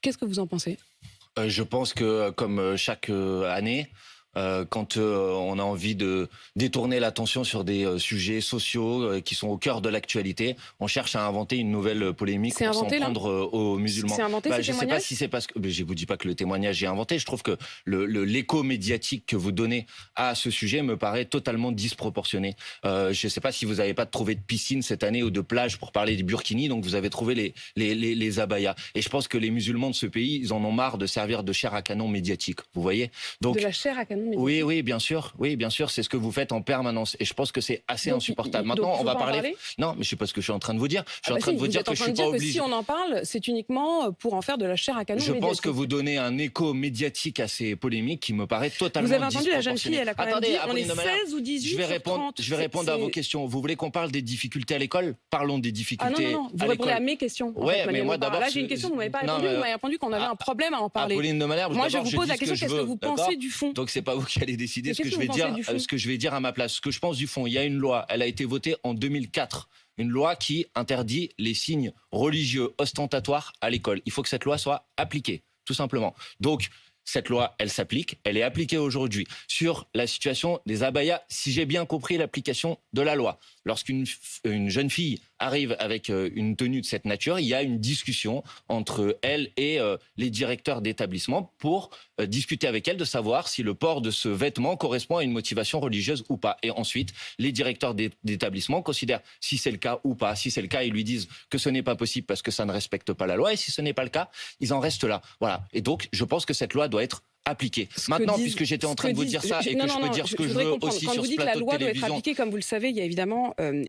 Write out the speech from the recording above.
Qu'est-ce que vous en pensez? Je pense que, comme chaque année, quand on a envie de détourner l'attention sur des sujets sociaux qui sont au cœur de l'actualité, on cherche à inventer une nouvelle polémique C'est pour s'en inventé, là? prendre aux musulmans. C'est inventé, ces Je ne sais pas témoignages? si c'est parce que... Je vous dis pas que le témoignage est inventé. Je trouve que l'écho médiatique que vous donnez à ce sujet me paraît totalement disproportionné. Je ne sais pas si vous n'avez pas trouvé de piscine cette année ou de plage pour parler des burkinis, donc vous avez trouvé les abayas. Et je pense que les musulmans de ce pays, ils en ont marre de servir de chair à canon médiatique. Vous voyez? Donc, De la chair à canon médiatique. oui, bien sûr. Oui, bien sûr, c'est ce que vous faites en permanence. Et je pense que c'est assez Donc, insupportable. donc, Maintenant, il on faut va pas en parler. parler. Non, mais je sais pas ce que je suis en train de vous dire. Je suis en train Si, de vous vous dire êtes en que je train suis de pas dire que obligé. si on en parle, c'est uniquement pour en faire de la chair à canon Je médiatique. pense que vous donnez un écho médiatique à ces polémiques qui me paraît totalement Vous avez entendu la jeune fille, elle a quand même dit, on est Apolline de Malherbe, 16 ou 18 je vais sur répondre, 30. je vais répondre à vos questions. Vous voulez qu'on parle des difficultés à l'école? Parlons des Ah difficultés non, vous à répondez à l'école. mes questions. Ouais, mais moi d'abord. Là, j'ai une question, vous m'avez pas Non, répondu. mais- Vous m'avez répondu qu'on avait un problème à en parler. Apolline de Malherbe, Moi, je d'abord, vous pose dis la ce question, je qu'est-ce que veux, vous d'accord. pensez du fond? Donc c'est pas vous qui allez décider Mais ce que qu'est-ce je vais que vous pensez dire, du fond? ce que je vais dire à ma place. Ce que je pense du fond, il y a une loi, elle a été votée en 2004. Une loi qui interdit les signes religieux ostentatoires à l'école. Il faut que cette loi soit appliquée, tout simplement. Donc, cette loi, elle s'applique, elle est appliquée aujourd'hui. Sur la situation des abayas, si j'ai bien compris l'application de la loi, lorsqu'une jeune fille arrive avec une tenue de cette nature, il y a une discussion entre elle et les directeurs d'établissement pour discuter avec elle de savoir si le port de ce vêtement correspond à une motivation religieuse ou pas. Et ensuite, les directeurs d'établissement considèrent si c'est le cas ou pas. Si c'est le cas, ils lui disent que ce n'est pas possible parce que ça ne respecte pas la loi. Et si ce n'est pas le cas, ils en restent là. Voilà. Et donc, je pense que cette loi doit être appliquée. Maintenant, puisque j'étais en train de vous dire ça et que je peux dire ce que je veux aussi Quand sur vous ce dites que la plateau de loi doit être télévision. appliquée, comme vous le savez, il y a évidemment